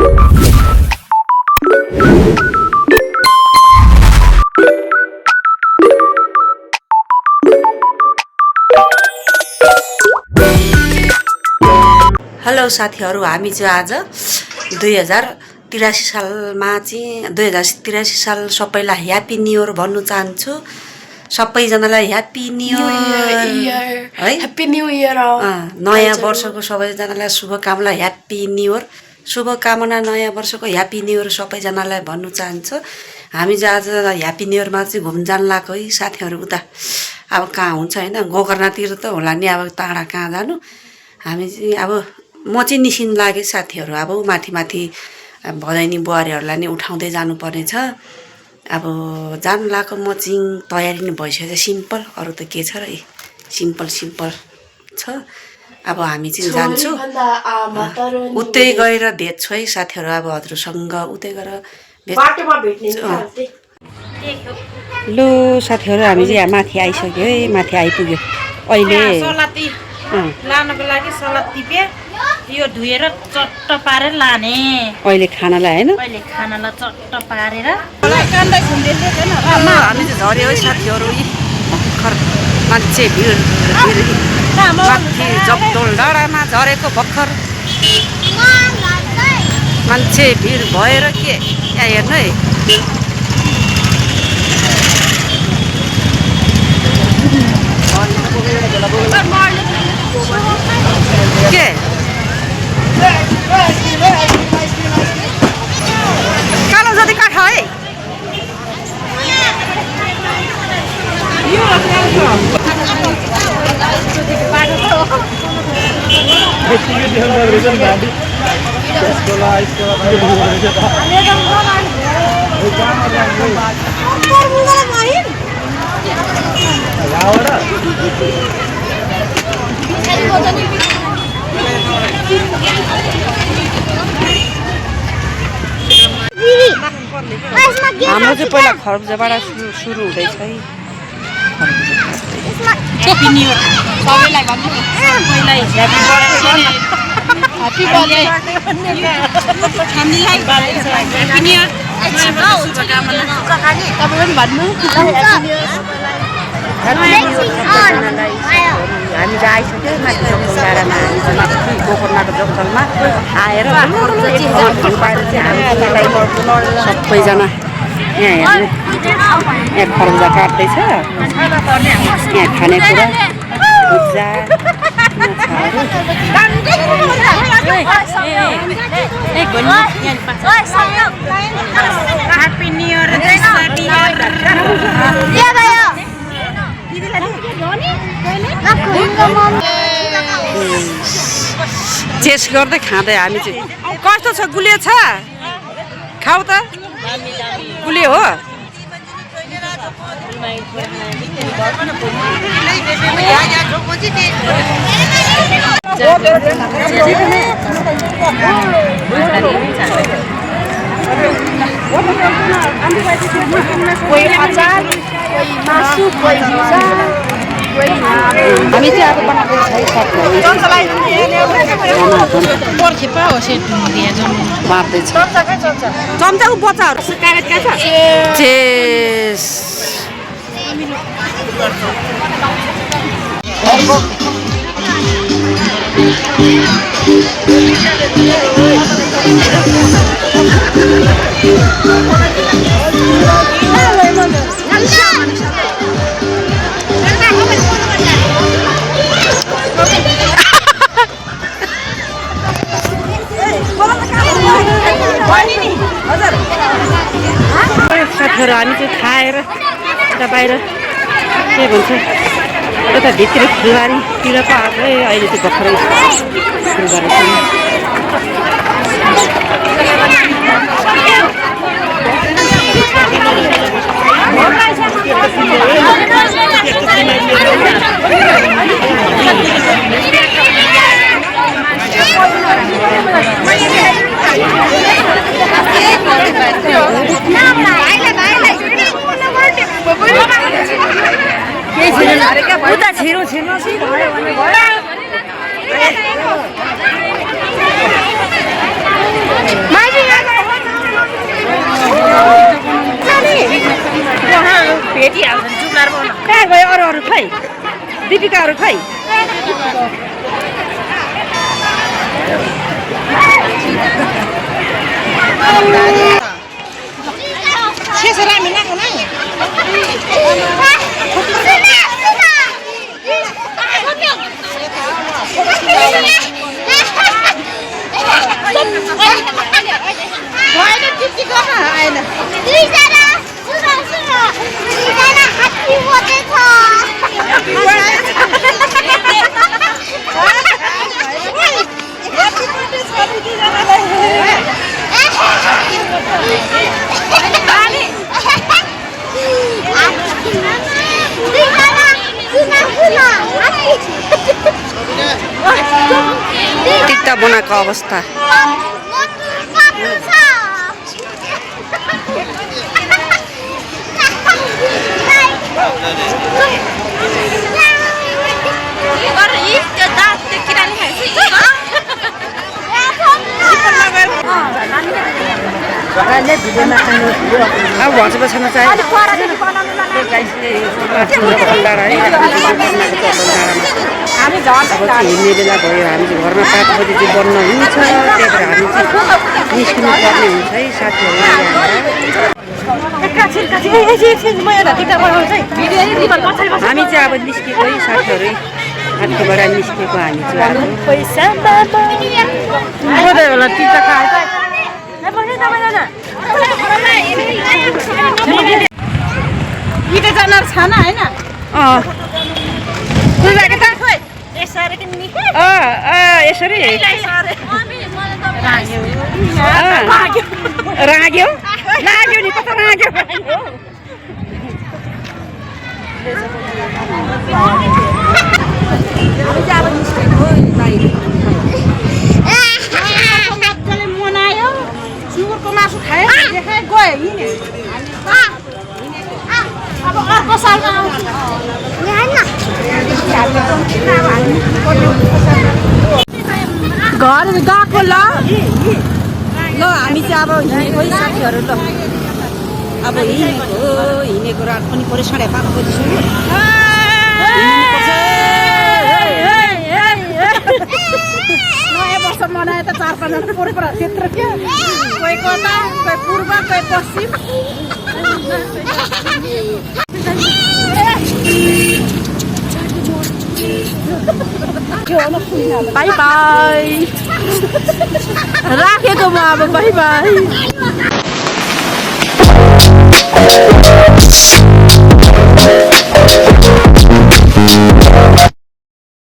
Hello साथीहरु, हामी चाहिँ आज 2083 सालमा चाहिँ 2083 साल सबैलाई ह्यापी न्यू इयर भन्नु चाहन्छु। सबैजनालाई ह्यापी न्यू इयर है, ह्यापी न्यू इयर। नयाँ वर्षको सबैजनालाई शुभकामना, ह्यापी न्यू इयर शुभकामना, नयाँ वर्षको ह्यापी न्यू इयर सबैजनालाई भन्नु चाहन्छु। हामी चाहिँ आज ह्यापी न्यू इयरमा चाहिँ घुम्न जान लागेको है साथीहरु। उता अब कहाँ हुन्छ हैन, गोकर्णतिर त होला नि, अब टाढा कहाँ जानु। हामी चाहिँ अब म चाहिँ निसिन लागे साथीहरु। अब माथि माथि भदैनी बुहारीहरुलाई नि उठाउँदै जानुपर्ने छ। अब जान लागेको म चाहिँ तयारी नै भइसक्यो, सिम्पल, अरु त के छ र, सिम्पल छ। अब हामी चाहिँ जान्छु उतै गएर भेट्छु है साथीहरु। अब हजुरसँग उतै गएर बाटोमा भेट्ने लु साथीहरु, हामी चाहिँ यहाँ माथि आइसक्यो है, माथि आइपुग्यो अहिले। सलाती लानको लागि सलाद टिपे, यो धुएर चट्ट पारेर लाने अहिले खानालाई हैन, अहिले खानालाई चट्ट पारेर। हामी चाहिँ झर्यो है साथीहरु। भर्खर मान्छे भिड माथि जगदोल डाँडामा झरेको भर्खर मान्छे भिड भएर के यहाँ हेर्नु है। के कालो जति काठ है, हाम्रो चाहिँ पहिला खरबुजाबाट सुरु हुँदैछ है। ह्यापी न्यू इयर सबैलाई भन्नु, सबैलाई ह्यापी बर्थडे, हामीलाई ह्यापी न्यू इयर शुभकामना। तपाईं पनि भन्नु हामी चाहिँ आइसक्यो माथि जगदल डाँडामा। हामी चाहिँ माथि गोकर्णको जगदलमा आएर सबैजना यहाँ हेर्नु, यहाँ खरबुजा काट्दैछ, यहाँ खानेकुरा भुजा ह्यापी न्यू इयर। चेस गर्दै खाँदै हामी चाहिँ। कस्तो छ, गुलियो छ, खाऊ त, गुलियो हो। कोही अचार, कोही मासु, कोही भुजा, हामी चाहिँ अब बनाउँदैछ है साथीहरु। बाँड्दैछ चम्चा उ बच्चाहरु चेस। साथीहरु हामी चाहिँ खाएर यता बाहिर के भन्छ यता भित्री फुलबारीतिर पो आएको है। अहिले चाहिँ भर्खरै फुलबारी उता छिरो छिर्नुहोस् भयो भने भयो। माइजी अरू खै टिक्टा बनाएको अवस्था अब भन्छ पछाडि चाहिँ हिँड्ने बेला भयो हामी चाहिँ घरमा 7 बजी चाहिँ बन्द हुन्छ त्यही भएर हामी चाहिँ निस्किनु पर्ने हुन्छ है साथीहरू हामी चाहिँ अब निस्केको है साथीहरू माथिबाट निस्केको हामी यसरी राग्यो लाग्यो नि कता लाग्यो मनायो सुँगुरको मासु खायो देखायो गयो हिँड्यो अब अर्को सालमा आउँछु घर गएको ल हामी चाहिँ अब हिँडेको है साथीहरू ल अब हिँडेको रात पनि पऱ्यो 5:30 बजीसम्म नयाँ वर्ष मनायो त 4-5 पूर्व त्यत्रो क्या कोही कता कोही पूर्व कोही पश्चिम बाई बाई राखेको म अब बाई बाई